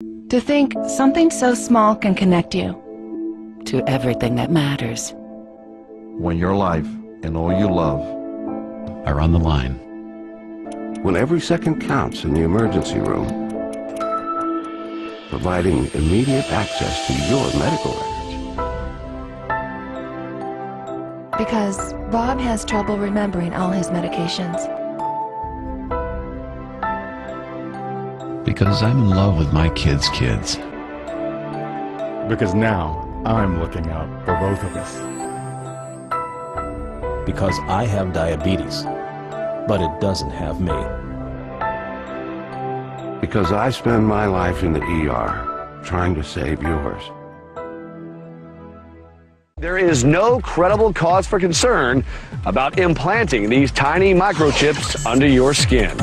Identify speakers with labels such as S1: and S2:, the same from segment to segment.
S1: To think something so small can connect you to everything that matters.
S2: When your life and all you love
S3: are on the line.
S4: When every second counts in the emergency room, providing immediate access to your medical records.
S1: Because Bob has trouble remembering all his medications.
S3: Because I'm in love with my kids' kids.
S5: Because now I'm looking out for both of us.
S6: Because I have diabetes, but it doesn't have me.
S4: Because I spend my life in the ER trying to save yours.
S7: There is no credible cause for concern about implanting these tiny microchips under your skin.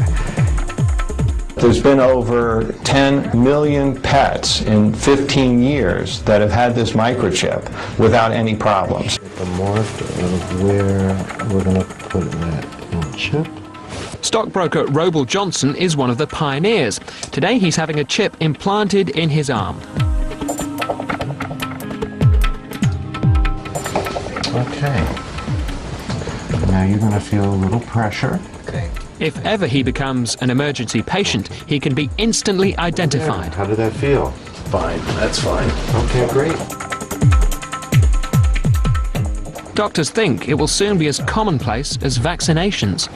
S8: There's been over 10 million pets in 15 years that have had this microchip without any problems.
S9: The morph of where we're going to put that chip.
S10: Stockbroker Roble Johnson is one of the pioneers. Today he's having a chip implanted in his arm.
S9: Okay. Now you're going to feel a little pressure. Okay.
S10: If ever he becomes an emergency patient, he can be instantly identified.
S9: Yeah. How did that feel?
S6: Fine, that's fine.
S9: Okay, great.
S10: Doctors think it will soon be as commonplace as vaccinations.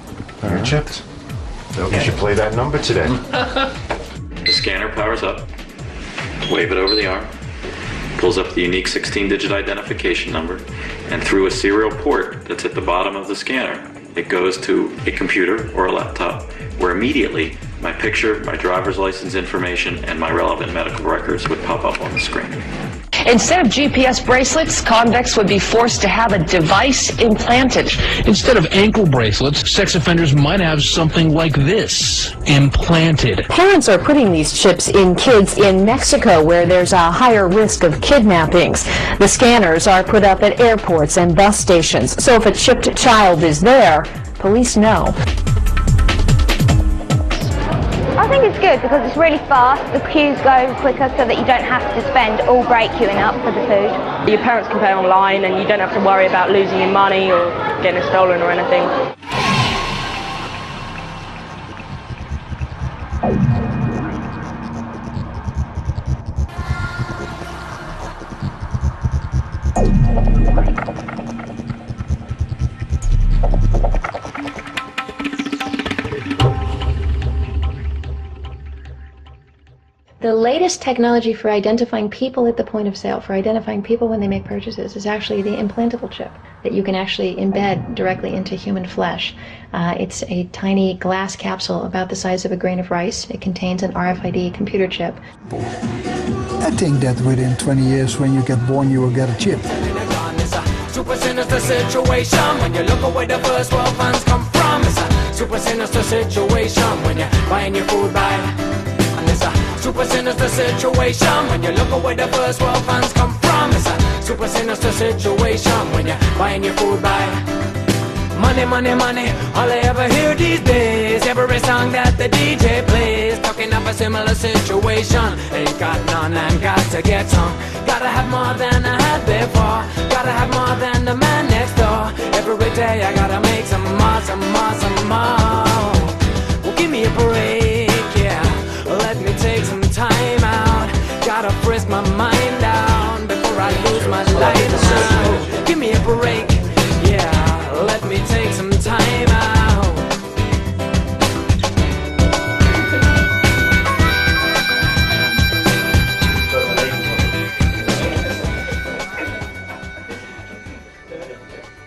S9: You're chipped. Okay. You should play that number today.
S11: The scanner powers up, wave it over the arm, pulls up the unique 16-digit identification number, and through a serial port that's at the bottom of the scanner, it goes to a computer or a laptop where immediately my picture, my driver's license information, and my relevant medical records would pop up on the screen.
S12: Instead of GPS bracelets, convicts would be forced to have a device implanted.
S13: Instead of ankle bracelets, sex offenders might have something like this implanted.
S14: Parents are putting these chips in kids in Mexico where there's a higher risk of kidnappings. The scanners are put up at airports and bus stations, so if a chipped child is there, police know.
S15: I think it's good because it's really fast, the queues go quicker so that you don't have to spend all break queuing up for the food.
S16: Your parents can pay online and you don't have to worry about losing your money or getting it stolen or anything.
S17: The latest technology for identifying people at the point of sale, for identifying people when they make purchases, is actually the implantable chip that you can actually embed directly into human flesh. It's a tiny glass capsule about the size of a grain of rice. It contains an RFID computer chip.
S18: I think that within 20 years when you get born you will get a chip.
S19: Super sinister situation when you look away the first world funds come from. It's a super sinister situation when you're buying your food by. And it's a super sinister situation when you look away the first world funds come from. It's a super sinister situation when you're buying your food by. Money, money, money, all I ever hear these days. Every song that the DJ plays, talking of a similar situation. Ain't got none and got to get some. Gotta have more than I had before. Gotta have more than the man next door. Every day I gotta make some more, some more, some more. Well, give me a break, yeah. Let me take some time out. Gotta frisk my mind down before I lose my light. So give me a break, yeah. Let me take some time out.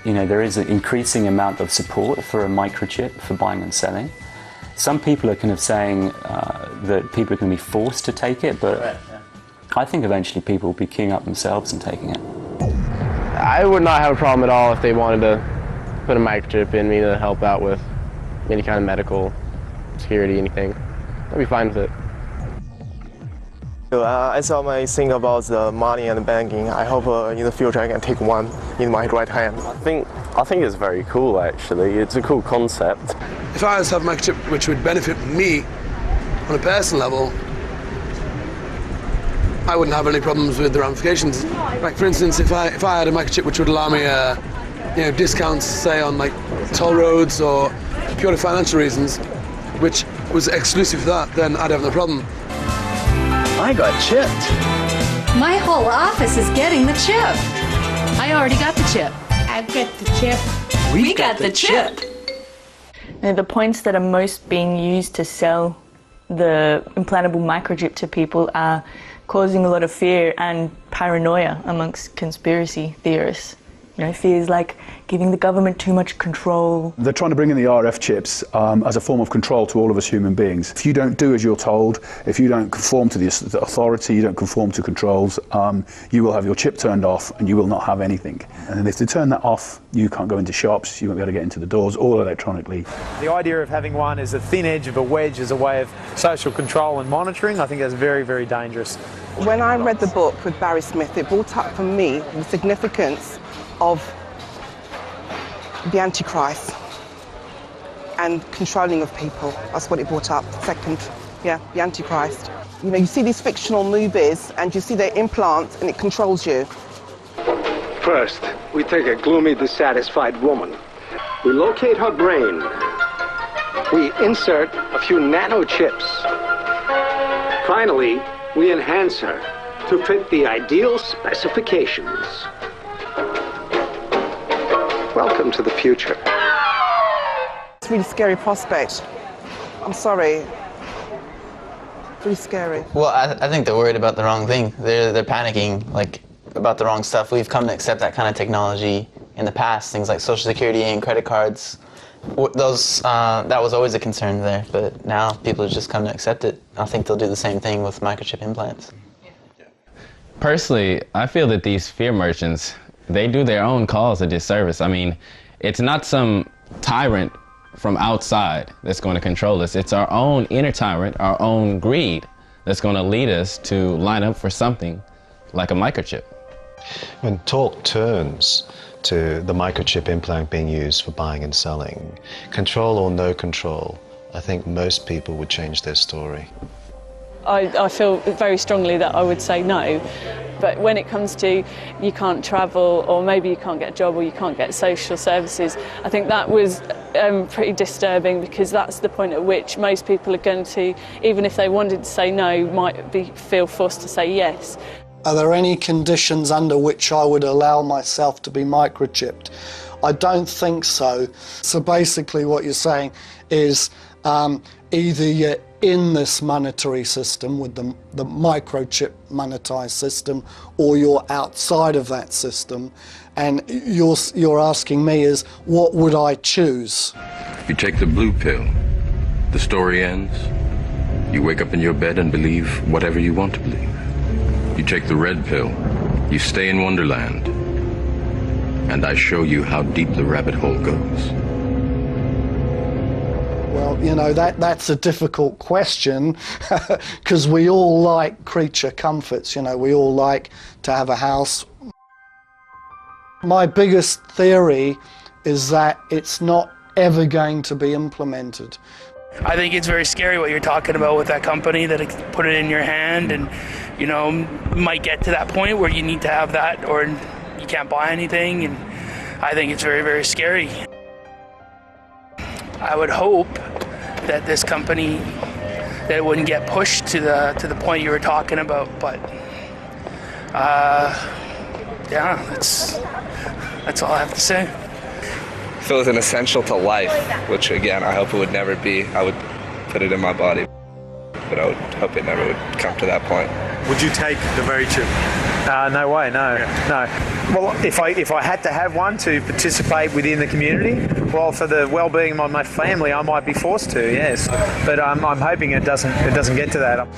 S20: You know, there is an increasing amount of support for a microchip for buying and selling. Some people are kind of saying that people are going to be forced to take it, but I think eventually people will be queuing up themselves and taking it.
S2: I would not have a problem at all if they wanted to put a microchip in me to help out with any kind of medical security, anything. I'd be fine with it.
S3: I saw my thing about the money and banking. I hope in the future I can take one in my right hand.
S7: I think it's very cool actually. It's a cool concept.
S19: If I was to have a microchip which would benefit me on a personal level,
S21: I wouldn't have any problems with the ramifications. Like, for instance, if I had a microchip which would allow me discounts, say, on like toll roads or purely financial reasons, which was exclusive to that, then I'd have no problem.
S22: I got chipped.
S23: My whole office is getting the chip.
S1: I already got the chip.
S23: I've got the chip.
S1: We got the chip.
S16: Now, the points that are most being used to sell the implantable microchip to people are causing a lot of fear and paranoia amongst conspiracy theorists. You know, fears like giving the government too much control.
S24: They're trying to bring in the RF chips as a form of control to all of us human beings. If you don't do as you're told, if you don't conform to the authority, you don't conform to controls, you will have your chip turned off and you will not have anything. And if they turn that off, you can't go into shops, you won't be able to get into the doors, all electronically.
S25: The idea of having one as a thin edge of a wedge as a way of social control and monitoring, I think that's very, very dangerous.
S26: When I read the book with Barry Smith, it brought up for me the significance of the Antichrist and controlling of people. That's what it brought up. Second, yeah, the Antichrist. You know, you see these fictional movies and you see their implants and it controls you.
S27: First, we take a gloomy, dissatisfied woman. We locate her brain. We insert a few nanochips. Finally, we enhance her to fit the ideal specifications. Welcome to the future.
S26: It's a really scary prospect. I'm sorry. Really scary.
S28: Well, I think they're worried about the wrong thing. They're panicking, like, about the wrong stuff. We've come to accept that kind of technology in the past, things like Social Security and credit cards. That was always a concern there, but now people have just come to accept it. I think they'll do the same thing with microchip implants.
S29: Personally, I feel that these fear merchants, they do their own cause a disservice. I mean, it's not some tyrant from outside that's going to control us. It's our own inner tyrant, our own greed, that's going to lead us to line up for something like a microchip.
S30: When talk turns to the microchip implant being used for buying and selling, control or no control, I think most people would change their story.
S16: I feel very strongly that I would say no, but when it comes to you can't travel, or maybe you can't get a job, or you can't get social services, I think that was pretty disturbing, because that's the point at which most people are going to, even if they wanted to say no, might feel forced to say yes.
S18: Are there any conditions under which I would allow myself to be microchipped? I don't think so. So basically what you're saying is either you're in this monetary system with the microchip monetized system, or you're outside of that system, and you're asking me is what would I choose?
S31: If you take the blue pill, the story ends. You wake up in your bed and believe whatever you want to believe. You take the red pill, you stay in Wonderland, and I show you how deep the rabbit hole goes.
S18: Well, you know, that's a difficult question, because we all like creature comforts, you know, we all like to have a house. My biggest theory is that it's not ever going to be implemented.
S32: I think it's very scary what you're talking about with that company, that it put it in your hand and, you know, might get to that point where you need to have that or you can't buy anything, and I think it's very, very scary. I would hope that this company, that it wouldn't get pushed to the point you were talking about, but yeah, that's all I have to say.
S33: If it was an essential to life, which again I hope it would never be, I would put it in my body, but I would hope it never would come to that point.
S25: Would you take the very chip? No way, no, no. Well, if I had to have one to participate within the community, well, for the well-being of my family, I might be forced to, yes. But I'm hoping it doesn't get to that.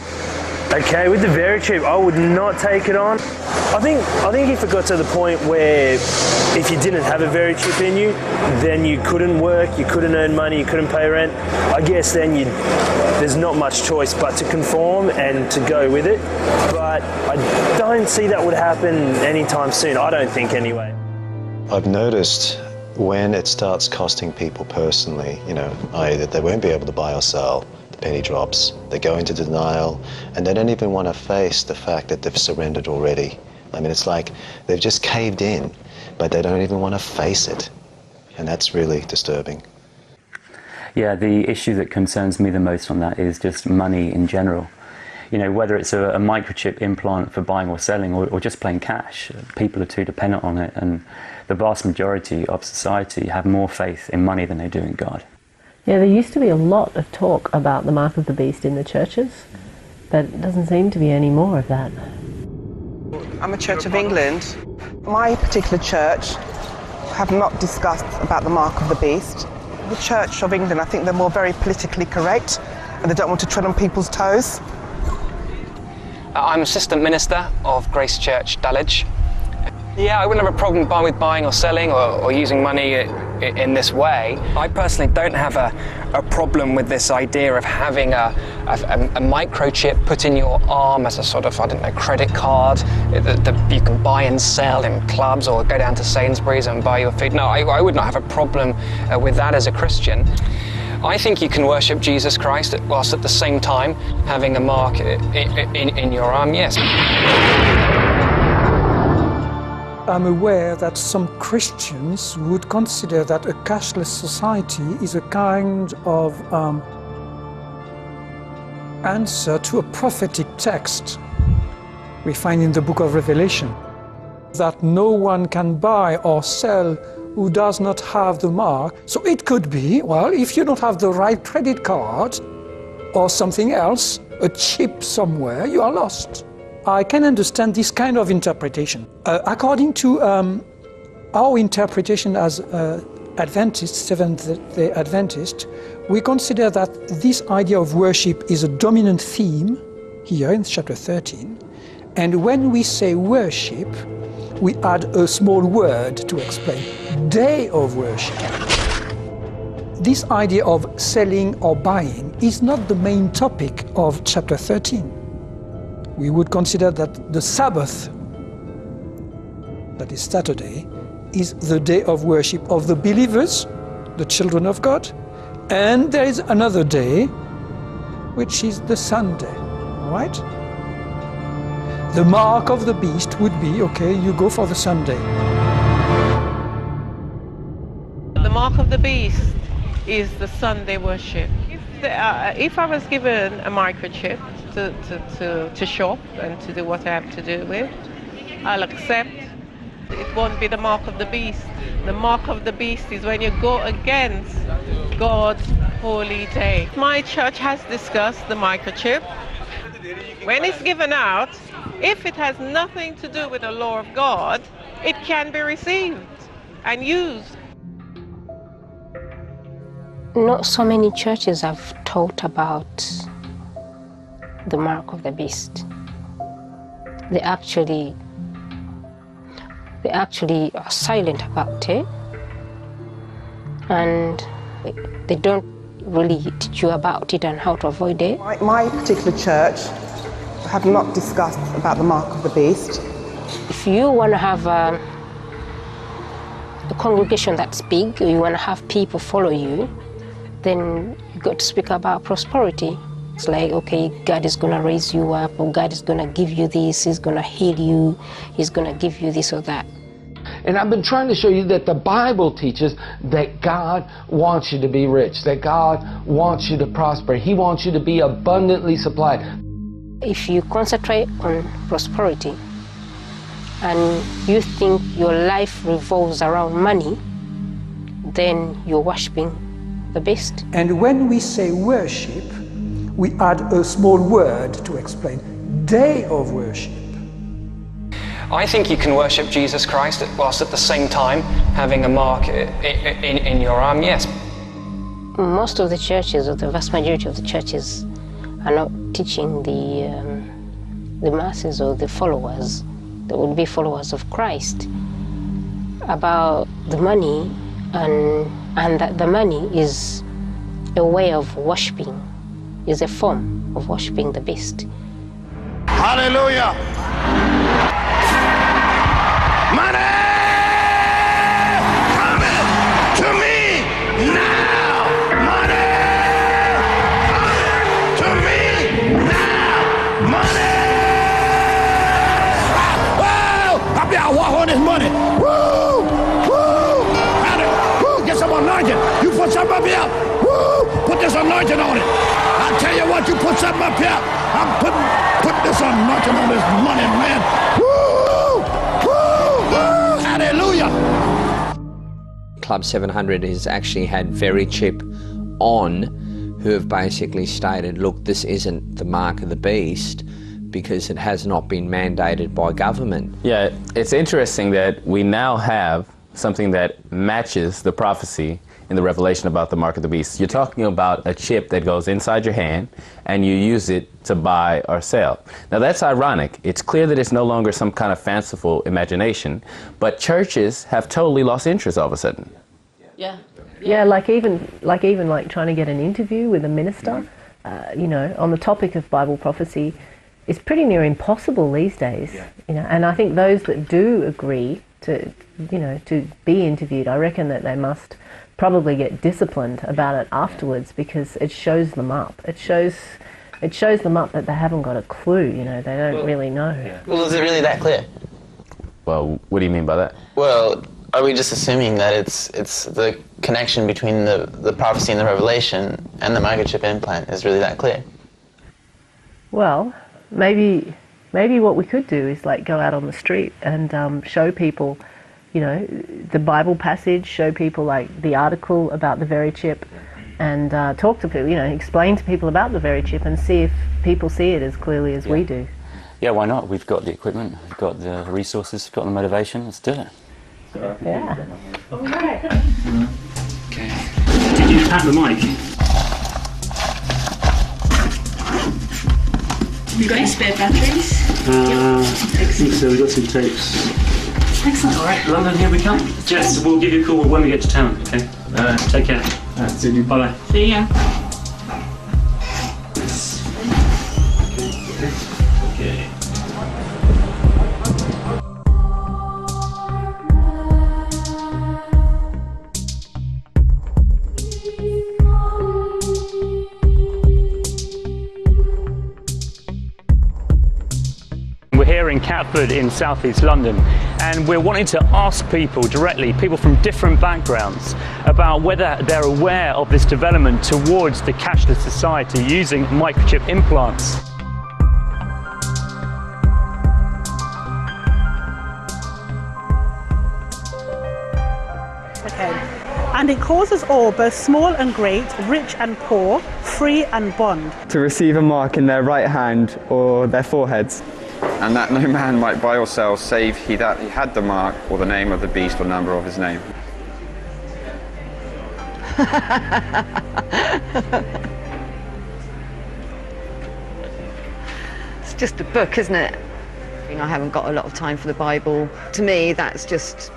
S34: Okay, with the Verichip, I would not take it on. I think if it got to the point where if you didn't have a Verichip in you, then you couldn't work, you couldn't earn money, you couldn't pay rent, I guess then there's not much choice but to conform and to go with it. But I don't see that would happen anytime soon, I don't think anyway.
S30: I've noticed when it starts costing people personally, you know, i.e. that they won't be able to buy or sell, penny drops. They go into denial, and they don't even want to face the fact that they've surrendered already. I mean, it's like they've just caved in, but they don't even want to face it. And that's really disturbing.
S2: Yeah, the issue that concerns me the most on that is just money in general. You know, whether it's a microchip implant for buying or selling, or just plain cash, people are too dependent on it, and the vast majority of society have more faith in money than they do in God.
S4: Yeah, there used to be a lot of talk about the mark of the beast in the churches, but it doesn't seem to be any more of that.
S26: I'm a Church of England. My particular church have not discussed about the mark of the beast. The Church of England, I think they're more very politically correct, and they don't want to tread on people's toes.
S5: I'm Assistant Minister of Grace Church, Dulwich. Yeah, I wouldn't have a problem with buying or selling or using money in this way. I personally don't have a problem with this idea of having a microchip put in your arm as a sort of, I don't know, credit card that you can buy and sell in clubs or go down to Sainsbury's and buy your food. No, I would not have a problem with that as a Christian. I think you can worship Jesus Christ whilst at the same time having a mark in your arm, yes.
S6: I'm aware that some Christians would consider that a cashless society is a kind of answer to a prophetic text we find in the book of Revelation, that no one can buy or sell who does not have the mark. So it could be, well, if you don't have the right credit card or something else, a chip somewhere, you are lost. I can understand this kind of interpretation. According to our interpretation as Adventists, Seventh-day Adventists, we consider that this idea of worship is a dominant theme here in chapter 13. And when we say worship, we add a small word to explain, day of worship. This idea of selling or buying is not the main topic of chapter 13. We would consider that the Sabbath, that is Saturday, is the day of worship of the believers, the children of God, and there is another day, which is the Sunday, all right? The mark of the beast would be, okay, you go for the Sunday.
S8: The mark of the beast is the Sunday worship. If I was given a microchip to shop and to do what I have to do with, I'll accept. It won't be the mark of the beast. The mark of the beast is when you go against God's holy day. My church has discussed the microchip. When it's given out, if it has nothing to do with the law of God, it can be received and used.
S9: Not so many churches have taught about the mark of the beast. They actually are silent about it, and they don't really teach you about it and how to avoid it.
S26: My particular church have not discussed about the mark of the beast.
S9: If you want to have a congregation that's big, or you want to have people follow you, then you got to speak about prosperity. It's like, okay, God is going to raise you up, or God is going to give you this, He's going to heal you, He's going to give you this or that.
S10: And I've been trying to show you that the Bible teaches that God wants you to be rich, that God wants you to prosper. He wants you to be abundantly supplied.
S9: If you concentrate on prosperity and you think your life revolves around money, then you're worshiping the beast.
S6: And when we say worship, we add a small word to explain, day of worship.
S5: I think you can worship Jesus Christ whilst at the same time having a mark in your arm, yes.
S9: Most of the churches, or the vast majority of the churches, are not teaching the masses or the followers, that would be followers of Christ, about the money, and that the money is a way of worshiping, is a form of worshiping the beast.
S19: Hallelujah! Money coming to me now! Money coming
S1: up here. Woo! Put this anointing on it. I tell you what, you put something up here. I'm putting this anointing on this money, man. Woo! Woo! Woo! Hallelujah.
S3: Club 700 has actually had very chip on, who have basically stated, look, this isn't the mark of the beast because it has not been mandated by government.
S29: Yeah, it's interesting that we now have something that matches the prophecy in the Revelation about the mark of the beast. You're talking about a chip that goes inside your hand and you use it to buy or sell. Now that's ironic. It's clear that it's no longer some kind of fanciful imagination, but churches have totally lost interest all of a sudden.
S4: Yeah. Yeah, like even trying to get an interview with a minister, you know, on the topic of Bible prophecy, is pretty near impossible these days. Yeah. You know, and I think those that do agree to, you know, to be interviewed, I reckon that they must probably get disciplined about it afterwards, because it shows them up. It shows them up that they haven't got a clue. You know, they don't really know. Yeah.
S28: Well, is it really that clear?
S29: Well, what do you mean by that?
S28: Well, are we just assuming that it's the connection between the prophecy and the revelation and the microchip implant is really that clear?
S4: Well, maybe what we could do is like go out on the street and show people, you know, the Bible passage, show people like the article about the very chip, and talk to people, you know, explain to people about the very chip and see if people see it as clearly as we do.
S2: Yeah, why not? We've got the equipment, we've got the resources, we've got the motivation, let's do it.
S4: Yeah.
S2: All right. Okay. Did you tap the mic?
S7: Have you got any spare batteries?
S2: I think so, we've got some tapes.
S7: Excellent.
S2: All right, London, here we come. Jess, we'll give you a call when we get to town, okay? Take care. See you. Bye-bye.
S7: See ya.
S2: Okay. We're here in Catford in southeast London, and we're wanting to ask people directly, people from different backgrounds, about whether they're aware of this development towards the cashless society using microchip implants.
S11: Okay. And it causes all, both small and great, rich and poor, free and bond,
S12: to receive a mark in their right hand or their foreheads.
S13: And that no man might buy or sell save he that he had the mark or the name of the beast or number of his name.
S14: It's just a book, isn't it? I haven't got a lot of time for the Bible. To me, that's just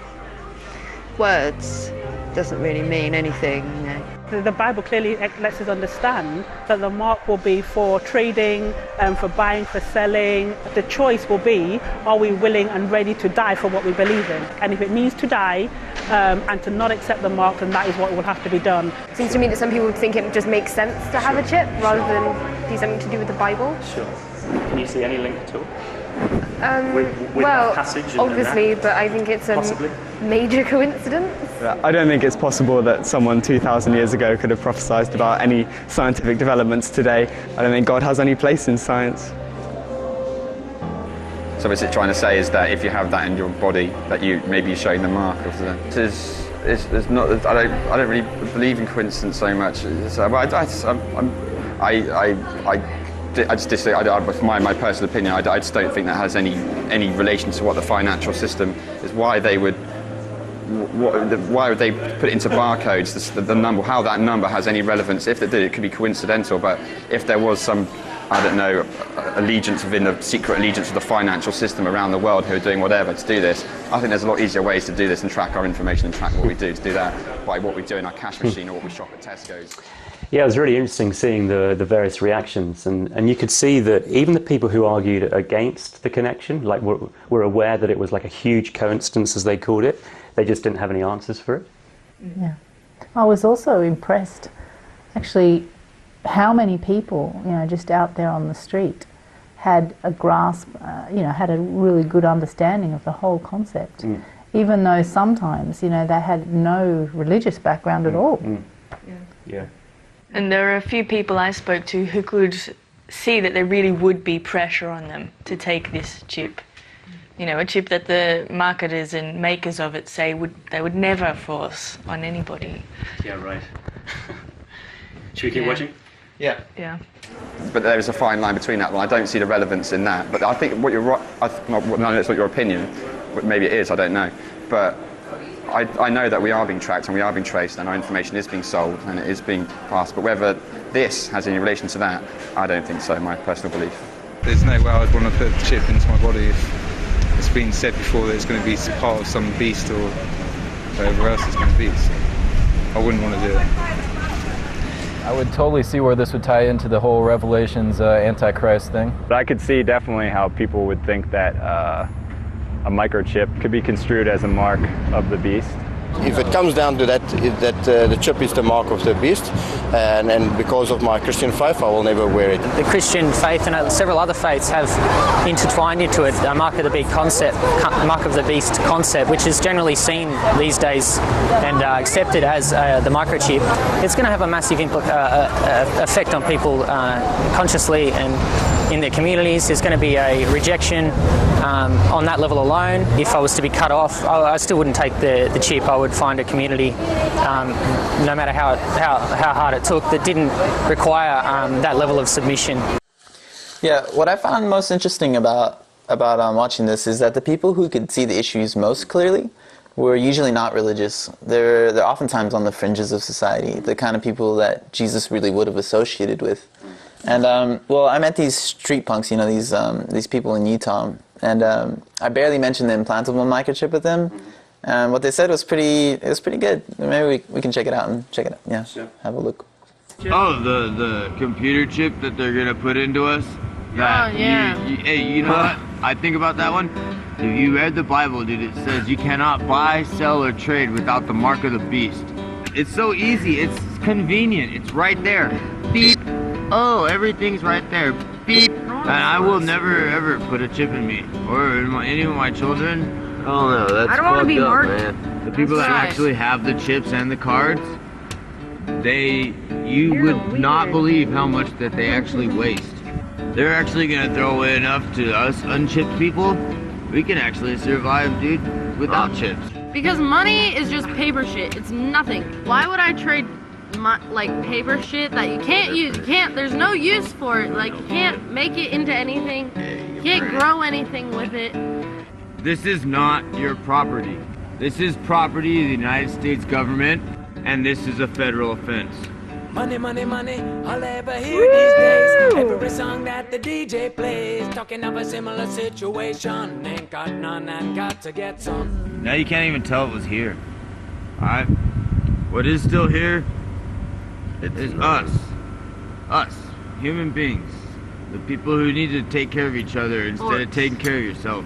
S14: words. Doesn't really mean anything, you know.
S11: The Bible clearly lets us understand that the mark will be for trading, for buying, for selling. The choice will be, are we willing and ready to die for what we believe in? And if it means to die and to not accept the mark, then that is what will have to be done.
S15: It seems to me that some people think it just makes sense to have a chip rather than be something to do with the Bible.
S2: Sure. Can you see any link at all? With
S15: well,
S2: that passage and
S15: obviously,
S2: that?
S15: but I think it's a
S2: Possibly.
S15: major coincidence.
S12: I don't think it's possible that someone 2,000 years ago could have prophesied about any scientific developments today. I don't think God has any place in science.
S13: So what it's trying to say is that if you have that in your body, that you maybe you're showing the mark of the. It's not. I don't really believe in coincidence so much. I just disagree. My personal opinion, I just don't think that has any relation to what the financial system is. Why would they put it into barcodes? The number, how that number has any relevance? If they did, it could be coincidental. But if there was some, I don't know, allegiance within the secret allegiance of the financial system around the world who are doing whatever to do this, I think there's a lot easier ways to do this and track our information and track what we do. To do that by what we do in our cash machine or what we shop at Tesco's.
S2: Yeah, it was really interesting seeing the various reactions, and you could see that even the people who argued against the connection, like were aware that it was like a huge coincidence, as they called it. They just didn't have any answers for it.
S17: Yeah, I was also impressed, actually, how many people, you know, just out there on the street, had a grasp, you know, had a really good understanding of the whole concept, even though sometimes, you know, they had no religious background at all.
S2: Yeah.
S16: And there are a few people I spoke to who could see that there really would be pressure on them to take this chip. You know, a chip that the marketers and makers of it say they would never force on anybody.
S2: Yeah, right. Should we keep watching?
S13: Yeah.
S16: Yeah.
S13: But there is a fine line between that. Well, I don't see the relevance in that. But I think what you're right, no, it's not your opinion. Maybe it is, I don't know. But I know that we are being tracked and we are being traced and our information is being sold and it is being passed. But whether this has any relation to that, I don't think so, my personal belief.
S18: There's no way I'd want to put the chip into my body if it's been said before that it's going to be part of some beast or whatever else it's going to be. So I wouldn't want to do it.
S20: I would totally see where this would tie into the whole Revelations Antichrist thing.
S21: But I could see definitely how people would think that a microchip could be construed as a mark of the beast.
S1: If it comes down to that, the chip is the mark of the beast, and because of my Christian faith, I will never wear it.
S22: The Christian faith and several other faiths have intertwined into it a mark of the beast concept, which is generally seen these days and accepted as the microchip. It's going to have a massive effect on people consciously and in their communities. There's going to be a rejection on that level alone. If I was to be cut off, I still wouldn't take the chip. I would find a community, no matter how hard it took, that didn't require that level of submission.
S28: Yeah, what I found most interesting about watching this is that the people who could see the issues most clearly were usually not religious. They're oftentimes on the fringes of society, the kind of people that Jesus really would have associated with. And well, I met these street punks, you know, these people in Utah, and I barely mentioned the implantable microchip with them. And what they said was pretty good. Maybe we can check it out and check it out. Yeah, sure. Have a look.
S23: Oh, the computer chip that they're gonna put into us.
S16: Yeah. Oh, yeah.
S23: Hey, you know what? I think about that one. If you read the Bible, dude, it says you cannot buy, sell, or trade without the mark of the beast. It's so easy. It's convenient. It's right there. Beep. Oh, everything's right there. Beep. And I will never ever put a chip in me or in any of my children. Oh no, that's
S15: I don't want to be marked.
S23: Man. The people that actually have the chips and the cards, you would not believe how much that they actually waste. They're actually gonna throw away enough to us unchipped people. We can actually survive, dude, without chips.
S15: Because money is just paper shit. It's nothing. Why would I trade like paper shit that you can't use? There's no use for it. Like, you can't make it into anything. You can't grow anything with it.
S23: This is not your property. This is property of the United States government, and this is a federal offense.
S19: Money, money, money, all I ever hear these days. Every song that the DJ plays, talking of a similar situation. Ain't got none and got to get some.
S23: Now you can't even tell it was here. Alright? What is still here is us. Us, human beings. The people who need to take care of each other instead of taking care of yourself.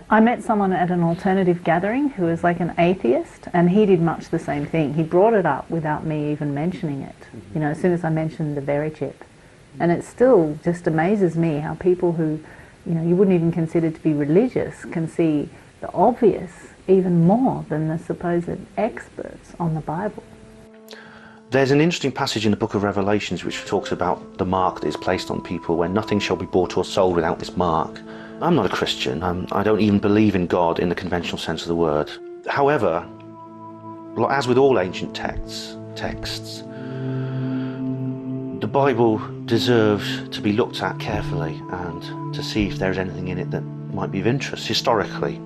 S17: I met someone at an alternative gathering who was like an atheist, and he did much the same thing. He brought it up without me even mentioning it, you know, as soon as I mentioned the very chip. And it still just amazes me how people who, you know, you wouldn't even consider to be religious can see the obvious even more than the supposed experts on the Bible.
S24: There's an interesting passage in the book of Revelations which talks about the mark that is placed on people, where nothing shall be bought or sold without this mark. I'm not a Christian. I don't even believe in God in the conventional sense of the word. However, as with all ancient texts, the Bible deserves to be looked at carefully and to see if there's anything in it that might be of interest historically.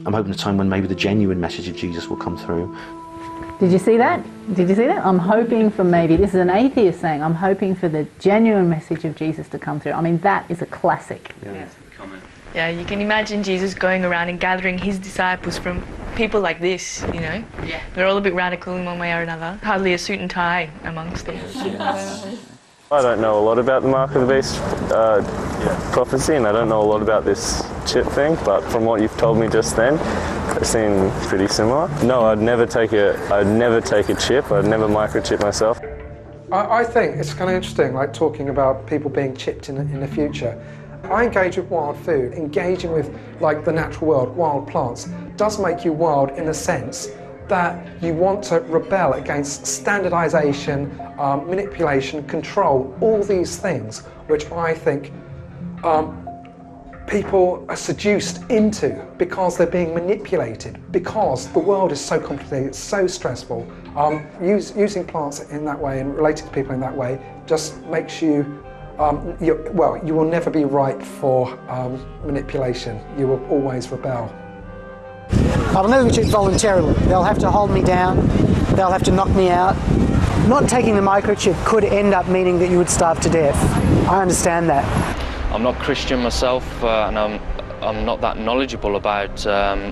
S24: I'm hoping a time when maybe the genuine message of Jesus will come through.
S17: Did you see that? Did you see that? I'm hoping for maybe, this is an atheist saying, I'm hoping for the genuine message of Jesus to come through. I mean, that is a classic.
S16: Yeah, you can imagine Jesus going around and gathering his disciples from people like this, you know? Yeah. They're all a bit radical in one way or another. Hardly a suit and tie amongst them.
S21: I don't know a lot about the Mark of the Beast prophecy, and I don't know a lot about this chip thing, but from what you've told me just then, it seemed pretty similar. No, I'd never take a chip. I'd never microchip myself.
S6: I think it's kind of interesting, like talking about people being chipped in the future. I engage with wild food. Engaging with like the natural world, wild plants, does make you wild in the sense that you want to rebel against standardization, manipulation, control, all these things which I think people are seduced into because they're being manipulated, because the world is so complicated, it's so stressful. Using plants in that way and relating to people in that way just makes you, you will never be ripe for manipulation. You will always rebel.
S3: I will never be chipped voluntarily. They'll have to hold me down, they'll have to knock me out. Not taking the microchip could end up meaning that you would starve to death. I understand that.
S5: I'm not Christian myself, and I'm not that knowledgeable about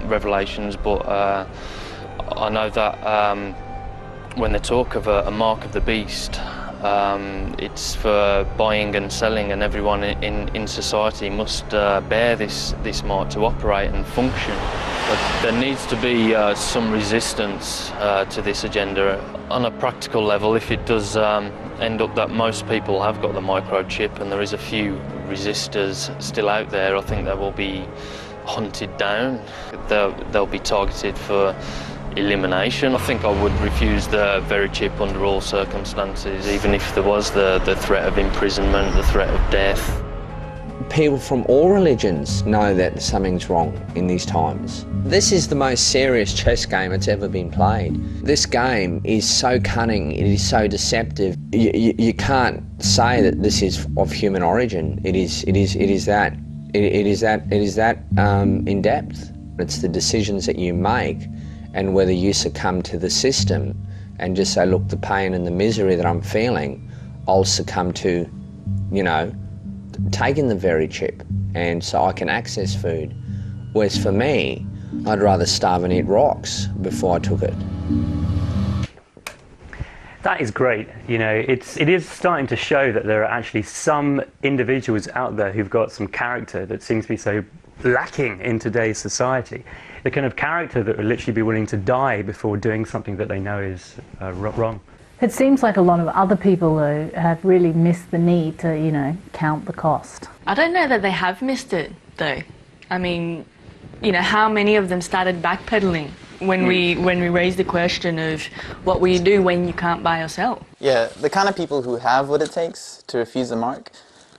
S5: Revelations, but I know that when they talk of a mark of the beast, it's for buying and selling, and everyone in society must bear this mark to operate and function. But there needs to be some resistance to this agenda. On a practical level, if it does end up that most people have got the microchip and there is a few resistors still out there, I think they will be hunted down. They'll be targeted for elimination. I think I would refuse the very chip under all circumstances, even if there was the threat of imprisonment, the threat of death.
S8: People from all religions know that something's wrong in these times. This is the most serious chess game that's ever been played. This game is so cunning, it is so deceptive. You can't say that this is of human origin. It is that in depth. It's the decisions that you make, and whether you succumb to the system and just say, look, the pain and the misery that I'm feeling, I'll succumb to, taking the very chip, and so I can access food. Whereas for me, I'd rather starve and eat rocks before I took it.
S2: That is great. It is starting to show that there are actually some individuals out there who've got some character that seems to be so lacking in today's society. The kind of character that would literally be willing to die before doing something that they know is wrong.
S17: It seems like a lot of other people, though, have really missed the need to, count the cost.
S16: I don't know that they have missed it, though. I mean, how many of them started backpedaling when we raised the question of what will you do when you can't buy or sell?
S28: Yeah, the kind of people who have what it takes to refuse the mark,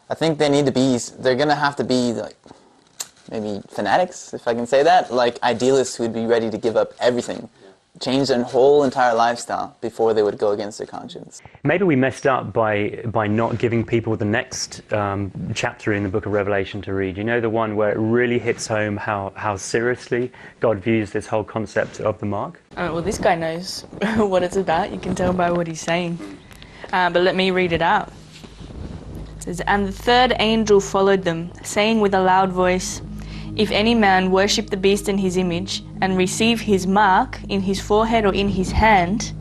S28: I think they're going to have to be, maybe fanatics, if I can say that, like idealists who would be ready to give up everything, change their whole entire lifestyle before they would go against their conscience.
S2: Maybe we messed up by not giving people the next chapter in the book of Revelation to read. The one where it really hits home how seriously God views this whole concept of the mark.
S16: Well, this guy knows what it's about. You can tell by what he's saying. But let me read it out. It says, "And the third angel followed them, saying with a loud voice, if any man worship the beast and his image, and receive his mark in his forehead or in his hand,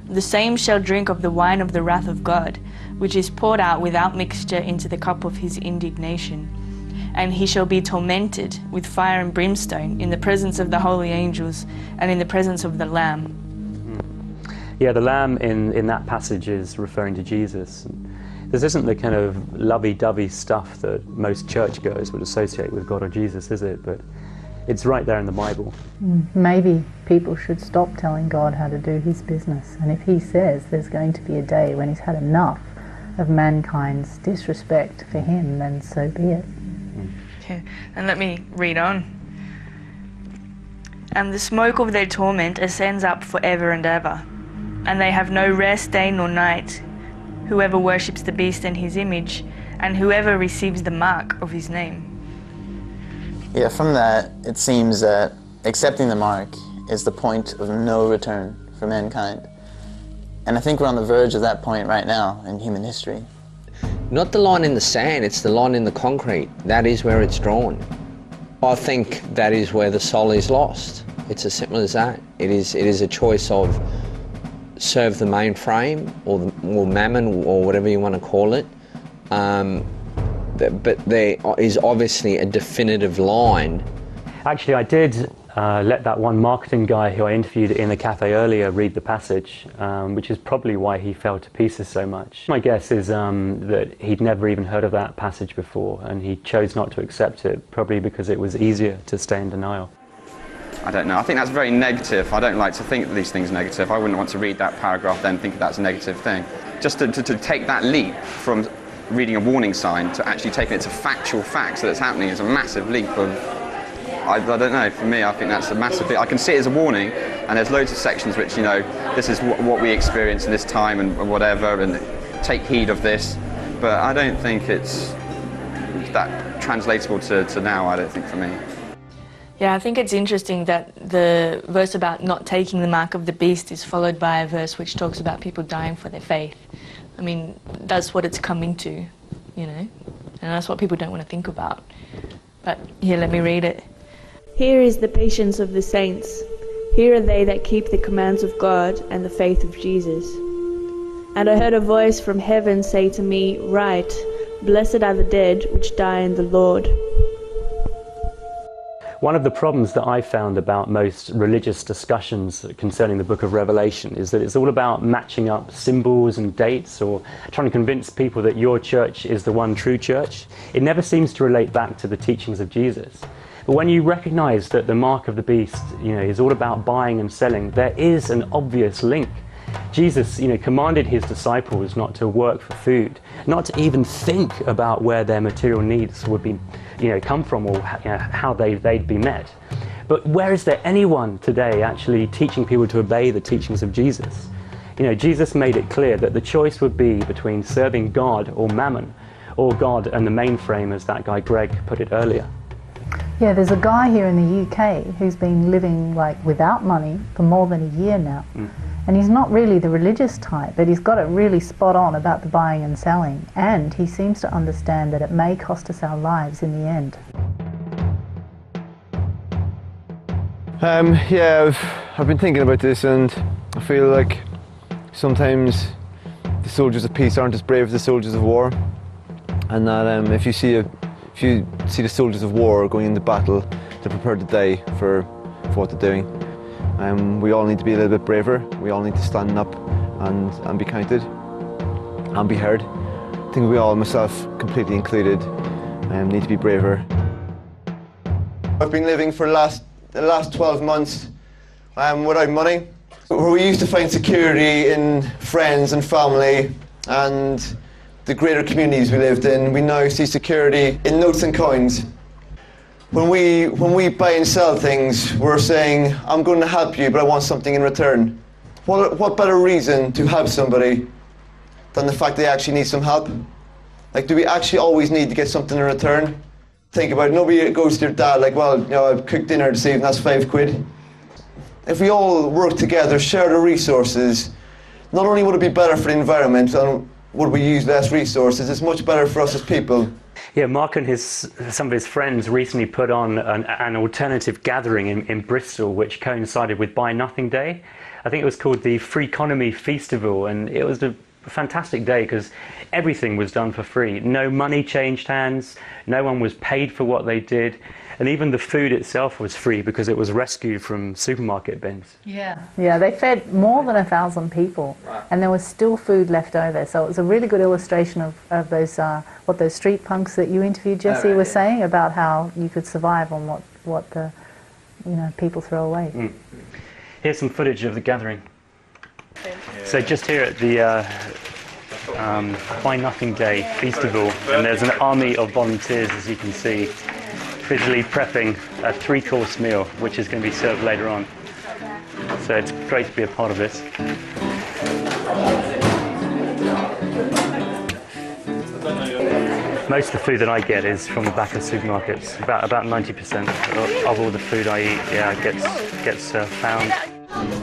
S16: the same shall drink of the wine of the wrath of God, which is poured out without mixture into the cup of his indignation. And he shall be tormented with fire and brimstone in the presence of the holy angels and in the presence of the Lamb."
S2: Yeah, the Lamb in that passage is referring to Jesus. This isn't the kind of lovey-dovey stuff that most churchgoers would associate with God or Jesus, is it? But it's right there in the Bible.
S17: Maybe people should stop telling God how to do his business. And if he says there's going to be a day when he's had enough of mankind's disrespect for him, then so be it.
S16: Yeah. And let me read on. "And the smoke of their torment ascends up forever and ever, and they have no rest day nor night, whoever worships the beast and his image, and whoever receives the mark of his name."
S28: Yeah, from that, it seems that accepting the mark is the point of no return for mankind. And I think we're on the verge of that point right now in human history.
S8: Not the line in the sand, it's the line in the concrete. That is where it's drawn. I think that is where the soul is lost. It's as simple as that. It is a choice of serve the mainframe or mammon or whatever you want to call it. But there is obviously a definitive line.
S2: Actually, I did let that one marketing guy who I interviewed in the cafe earlier read the passage, which is probably why he fell to pieces so much. My guess is that he'd never even heard of that passage before, and he chose not to accept it, probably because it was easier to stay in denial.
S13: I don't know. I think that's very negative. I don't like to think these things negative. I wouldn't want to read that paragraph then think that's a negative thing. Just to take that leap from reading a warning sign to actually taking it to factual facts that it's happening is a massive leap of, I don't know, for me I think that's a massive leap. I can see it as a warning, and there's loads of sections which, you know, this is what we experience in this time and whatever, and take heed of this, but I don't think it's that translatable to now, I don't think, for me.
S16: Yeah, I think it's interesting that the verse about not taking the mark of the beast is followed by a verse which talks about people dying for their faith. I mean, that's what it's coming to, you know, and that's what people don't want to think about. But here, let me read it.
S4: Here is the patience of the saints. Here are they that keep the commands of God and the faith of Jesus. And I heard a voice from heaven say to me, Write, blessed are the dead which die in the Lord.
S2: One of the problems that I found about most religious discussions concerning the book of Revelation is that it's all about matching up symbols and dates, or trying to convince people that your church is the one true church. It never seems to relate back to the teachings of Jesus. But when you recognize that the mark of the beast, you know, is all about buying and selling, there is an obvious link. Jesus, you know, commanded his disciples not to work for food, not to even think about where their material needs would be, you know, come from, or you know, how they'd be met. But where is there anyone today actually teaching people to obey the teachings of Jesus? You know, Jesus made it clear that the choice would be between serving God or mammon, or God and the mainframe, as that guy Greg put it earlier.
S17: Yeah, there's a guy here in the UK who's been living like without money for more than a year now. And he's not really the religious type, but he's got it really spot on about the buying and selling. And he seems to understand that it may cost us our lives in the end.
S7: Yeah, I've been thinking about this, and I feel like sometimes the soldiers of peace aren't as brave as the soldiers of war. And that if you see the soldiers of war going into battle, they're prepared to die for what they're doing. We all need to be a little bit braver. We all need to stand up and be counted and be heard. I think we all, myself completely included, need to be braver. I've been living for the last 12 months without money. Where we used to find security in friends and family and the greater communities we lived in, we now see security in notes and coins. When we buy and sell things, we're saying, I'm going to help you, but I want something in return. What better reason to help somebody than the fact they actually need some help? Like, do we actually always need to get something in return? Think about it. Nobody goes to your dad like, well, you know, I cooked dinner this evening, that's £5. If we all work together, share the resources, not only would it be better for the environment and would we use less resources, it's much better for us as people.
S2: Yeah, Mark and some of his friends recently put on an alternative gathering in Bristol, which coincided with Buy Nothing Day. I think it was called the Free Economy Festival, and it was a fantastic day because everything was done for free. No money changed hands, no one was paid for what they did, and even the food itself was free because it was rescued from supermarket bins.
S17: Yeah, they fed more than 1,000 people, and there was still food left over. So it was a really good illustration of those what those street punks that you interviewed, Jesse, were saying about how you could survive on what the people throw away.
S2: Here's some footage of the gathering. So just here at the Buy Nothing Day Festival, and there's an army of volunteers, as you can see, busily prepping a 3-course meal, which is going to be served later on. So it's great to be a part of this. Most of the food that I get is from the back of supermarkets. About 90% of all the food I eat, gets found.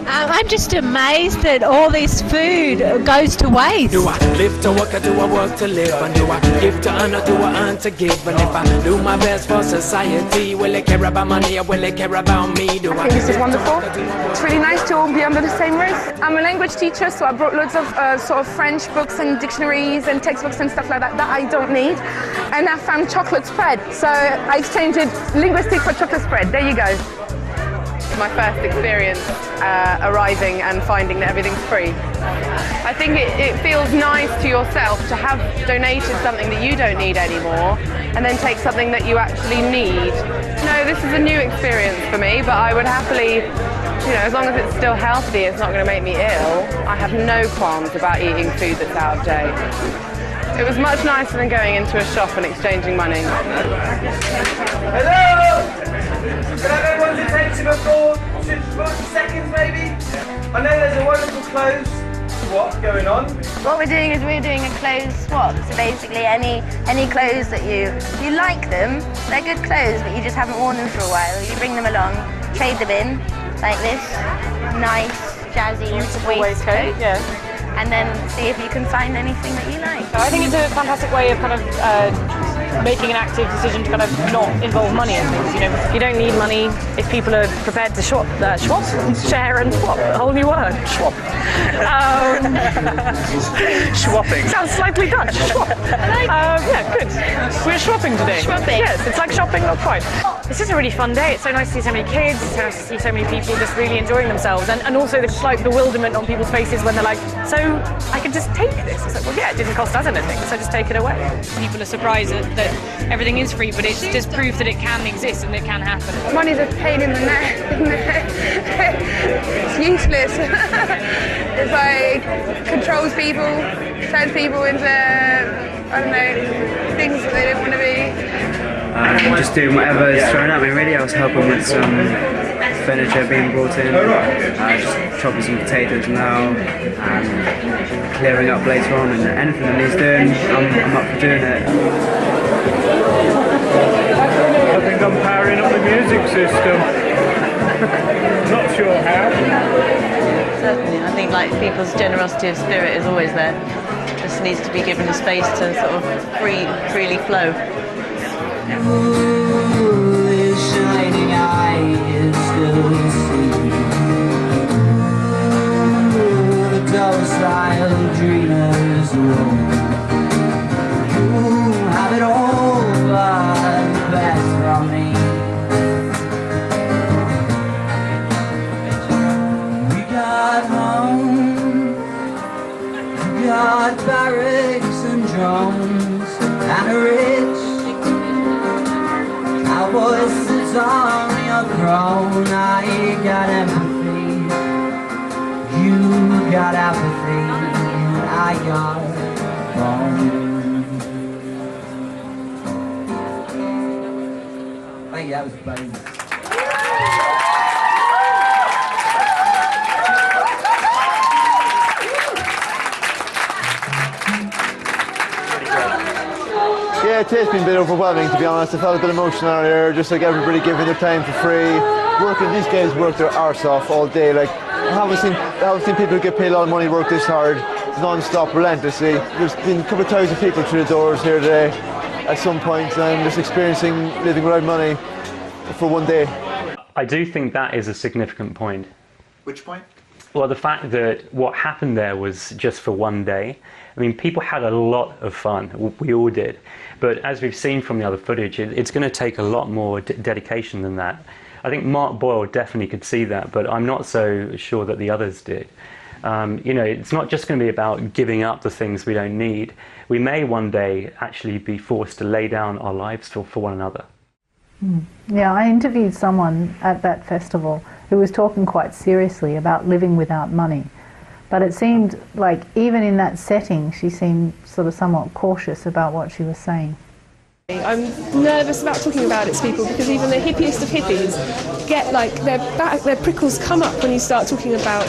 S9: I'm just amazed that all this food goes to waste.
S19: Do I live to work or do I work to live? And do I give to earn or do I earn to give? And if I do my best for society, will they care about money or will they care about me? I
S10: think this is wonderful. It's really nice to all be under the same roof. I'm a language teacher, so I brought loads of sort of French books and dictionaries and textbooks and stuff like that I don't need. And I found chocolate spread, so I exchanged linguistics for chocolate spread. There you go.
S14: My first experience arriving and finding that everything's free. I think it feels nice to yourself to have donated something that you don't need anymore and then take something that you actually need. You know, No, this is a new experience for me, but I would happily, as long as it's still healthy, it's not going to make me ill, I have no qualms about eating food that's out of date. It was much nicer than going into a shop and exchanging money.
S1: Hello! Can I have everyone's attention for 40 seconds maybe? I know there's a wonderful clothes swap going on.
S11: What we're doing is we're doing a clothes swap. So basically any clothes that you like them, they're good clothes but you just haven't worn them for a while. You bring them along, trade them in, like this nice, jazzy waistcoat.
S12: Yeah.
S11: And then see if you can find anything that you like.
S12: I think it's a fantastic way of kind of making an active decision to kind of not involve money in things. You don't need money if people are prepared to share and swap. A whole new word.
S18: Swap. Swapping.
S12: Sounds slightly Dutch. Swap. Yeah, good. We're swapping today.
S11: Swapping.
S12: Yes, it's like shopping, not quite. It's just a really fun day. It's so nice to see so many kids. It's nice to see so many people just really enjoying themselves, and also the slight bewilderment on people's faces when they're like, so I could just take this. It's like, well, yeah, it didn't cost us anything, so just take it away. People are surprised that everything is free, but it's just proof that it can exist and it can happen.
S10: Money's a pain in the neck. It's useless. It's like controls people, turns people into, I don't know, things that they don't want to be.
S20: Just doing whatever is thrown at me really. I was helping with some furniture being brought in, just chopping some potatoes now, and clearing up later on, and anything that needs doing, I'm up for doing it.
S25: I think I'm powering up the music system. Not sure how.
S16: Certainly, I think like people's generosity of spirit is always there. Just needs to be given the space to sort of freely flow.
S19: Ooh, his shining eyes still see. Ooh, the docile dreamers roam. Ooh, have it all, but the best from me. We got home, we got barracks and drums and a rich. I was sits on your throne. I got empathy. You got apathy. I got home. I think that was funny.
S7: Yeah, it has been a bit overwhelming, to be honest. I felt a bit emotional earlier, just like everybody giving their time for free. These guys work their arse off all day. Like, I haven't seen people get paid a lot of money work this hard, non-stop, relentlessly. There's been a couple of thousand people through the doors here today at some point, and just experiencing living without money for one day.
S2: I do think that is a significant point.
S26: Which point?
S2: Well, the fact that what happened there was just for one day. I mean, people had a lot of fun. We all did. But as we've seen from the other footage, it's going to take a lot more dedication than that. I think Mark Boyle definitely could see that, but I'm not so sure that the others did. It's not just going to be about giving up the things we don't need. We may one day actually be forced to lay down our lives for one another.
S17: Yeah, I interviewed someone at that festival who was talking quite seriously about living without money. But it seemed like even in that setting, she seemed sort of somewhat cautious about what she was saying.
S27: I'm nervous about talking about it to people because even the hippiest of hippies get like their prickles come up when you start talking about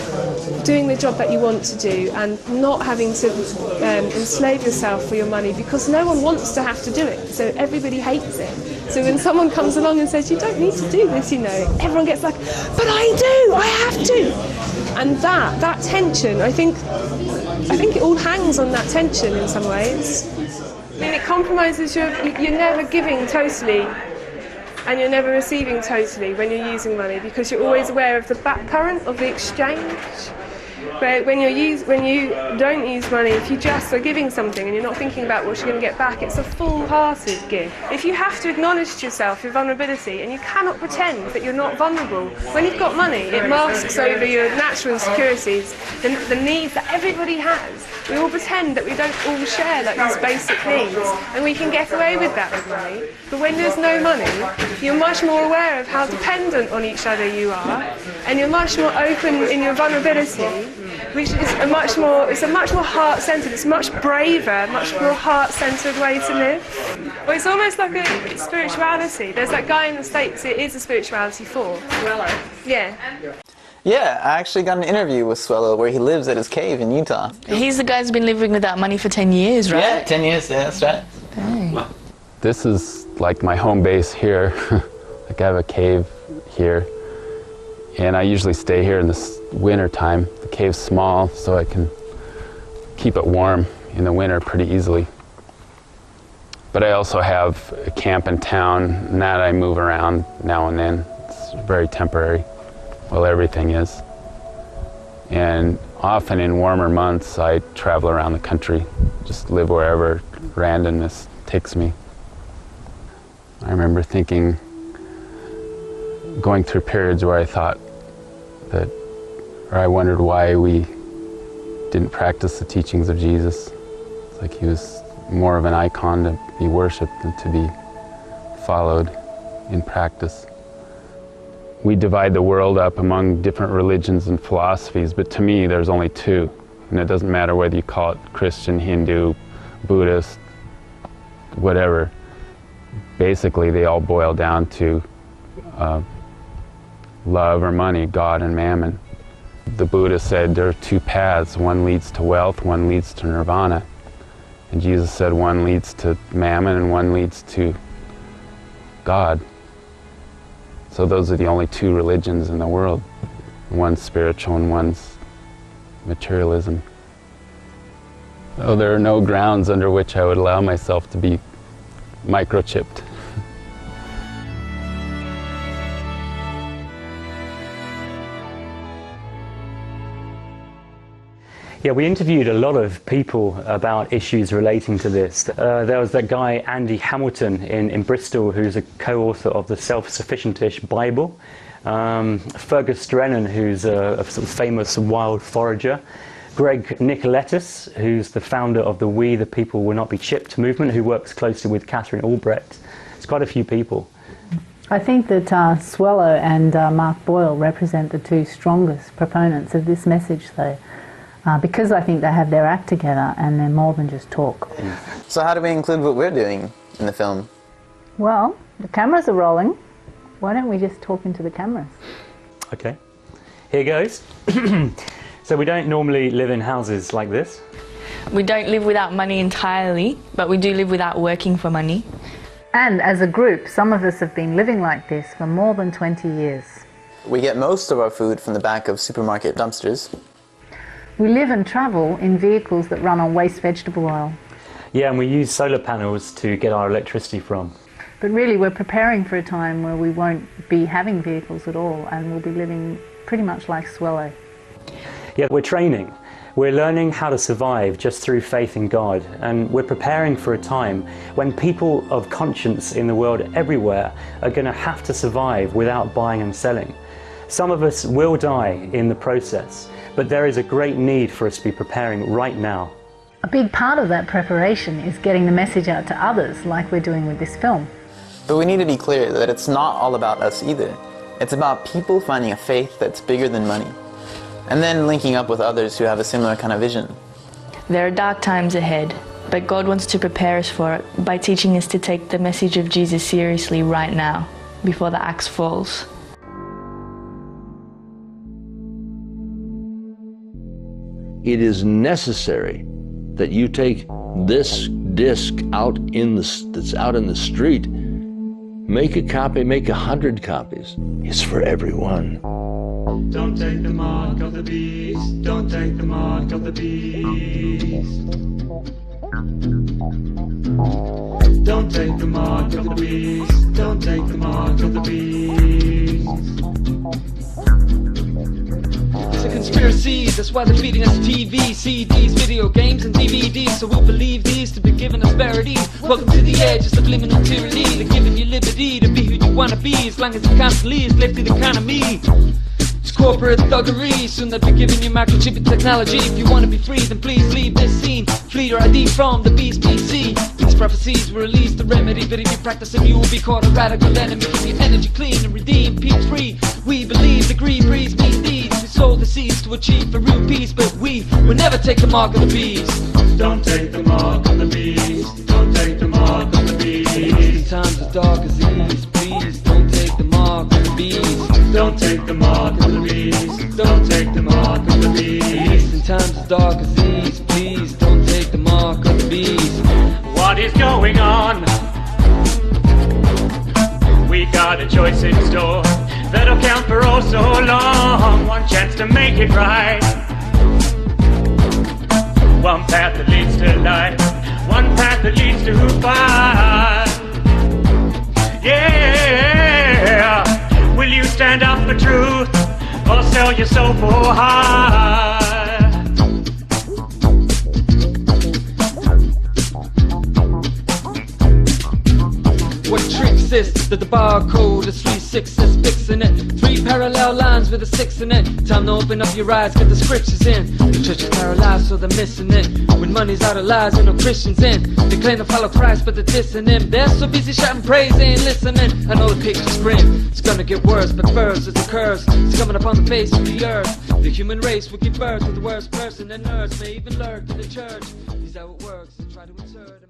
S27: doing the job that you want to do and not having to enslave yourself for your money, because no one wants to have to do it, so everybody hates it. So when someone comes along and says you don't need to do this, everyone gets like, but I do, I have to. And that tension, I think it all hangs on that tension in some ways. I mean, it compromises you're never giving totally and you're never receiving totally when you're using money, because you're always aware of the back current of the exchange. But when you don't use money, if you just are giving something and you're not thinking about what you're going to get back, it's a full-hearted give. If you have to acknowledge to yourself your vulnerability, and you cannot pretend that you're not vulnerable, when you've got money, it masks over your natural insecurities, the needs that everybody has. We all pretend that we don't all share like these basic needs, and we can get away with that with money. But when there's no money, you're much more aware of how dependent on each other you are, and you're much more open in your vulnerability, which is a much more heart-centered, it's much braver, much more heart-centered way to live. Well, it's almost like a spirituality. There's that guy in the States, it is a spirituality for. Yeah.
S28: Yeah, I actually got an interview with Swello where he lives at his cave in Utah.
S16: He's the guy who's been living without money for 10 years, right?
S28: Yeah, 10 years, yeah, that's right.
S16: Dang.
S6: This is like my home base here. Like I have a cave here. And I usually stay here in the winter time. The cave's small, so I can keep it warm in the winter pretty easily. But I also have a camp in town, and that I move around now and then. It's very temporary. Well, everything is. And often in warmer months, I travel around the country, just live wherever randomness takes me. I remember thinking, going through periods where I thought that, or I wondered why we didn't practice the teachings of Jesus. It's like he was more of an icon to be worshipped than to be followed in practice. We divide the world up among different religions and philosophies, but to me there's only two. And it doesn't matter whether you call it Christian, Hindu, Buddhist, whatever. Basically they all boil down to love or money, God and mammon. The Buddha said there are two paths, one leads to wealth, one leads to nirvana. And Jesus said one leads to mammon and one leads to God. So those are the only two religions in the world. One's spiritual and one's materialism. So there are no grounds under which I would allow myself to be microchipped.
S2: Yeah, we interviewed a lot of people about issues relating to this. There was that guy, Andy Hamilton, in Bristol, who's a co-author of the Self-Sufficient-ish Bible. Fergus Drennan, who's a sort of famous wild forager. Greg Nicoletis, who's the founder of the We the People Will Not Be Chipped movement, who works closely with Catherine Albrecht. It's quite a few people.
S17: I think that Swello and Mark Boyle represent the two strongest proponents of this message, though. Because I think they have their act together and they're more than just talk.
S28: So how do we include what we're doing in the film?
S17: Well, the cameras are rolling. Why don't we just talk into the cameras?
S2: Okay, here goes. So we don't normally live in houses like this.
S16: We don't live without money entirely, but we do live without working for money.
S17: And as a group, some of us have been living like this for more than 20 years.
S28: We get most of our food from the back of supermarket dumpsters.
S17: We live and travel in vehicles that run on waste vegetable oil.
S2: Yeah, and we use solar panels to get our electricity from.
S17: But really we're preparing for a time where we won't be having vehicles at all and we'll be living pretty much like Swello.
S2: Yeah, we're training. We're learning how to survive just through faith in God, and we're preparing for a time when people of conscience in the world everywhere are going to have to survive without buying and selling. Some of us will die in the process, but there is a great need for us to be preparing right now.
S17: A big part of that preparation is getting the message out to others, like we're doing with this film.
S28: But we need to be clear that it's not all about us either. It's about people finding a faith that's bigger than money, and then linking up with others who have a similar kind of vision.
S16: There are dark times ahead, but God wants to prepare us for it by teaching us to take the message of Jesus seriously right now, before the axe falls.
S15: It is necessary that you take this disc out that's out in the street, make a copy, make 100 copies. It's for everyone.
S19: Don't take the mark of the beast. Don't take the mark of the beast. Don't take the mark of the beast. Don't take the mark of the beast.
S3: conspiracy. That's why they're feeding us TV, CDs, video games and DVDs, so we'll believe these to be giving us verity. Welcome to the edge of subliminal tyranny. They're giving you liberty to be who you wanna be, as long as you constantly enslave the economy. It's corporate thuggery. Soon they'll be giving you microchip technology. If you wanna be free, then please leave this scene. Flee your ID from the beast BC. These prophecies will release the remedy, but if you practice them, you will be caught a radical enemy. Keep your energy clean and redeem peace free. We believe the greed breeds mean deeds. We sow the seeds to achieve a real peace, but we will never take the mark of the beast.
S19: Don't take the mark of the beast. Don't take the mark of the beast.
S3: In times of dark as these, please don't take the mark of the beast.
S19: Don't take the mark of the beast. Don't take the mark of the beast.
S3: In times as dark as these, please don't take the mark of the beast.
S19: What is going on? We got a choice in store that'll count for oh so long. One chance to make it right. One path that leads to life. One path that leads to fire. Yeah. Will you stand up for truth or sell your soul for high?
S3: What trick is this? That the barcode is 3 6s fixing it. 3 parallel lines with a 6 in it. Time to open up your eyes, get the scriptures in. The church is paralyzed, so they're missing it. When money's out of lies and no Christians in. They claim to follow Christ, but they're dissing him. They're so busy shouting praise, they ain't listening. I know the picture's grim. It's gonna get worse, but first it's a curse. It's coming upon the face of the earth. The human race will give birth to the worst person, and nerds may even lurk in the church. Is how it works. They try to insert a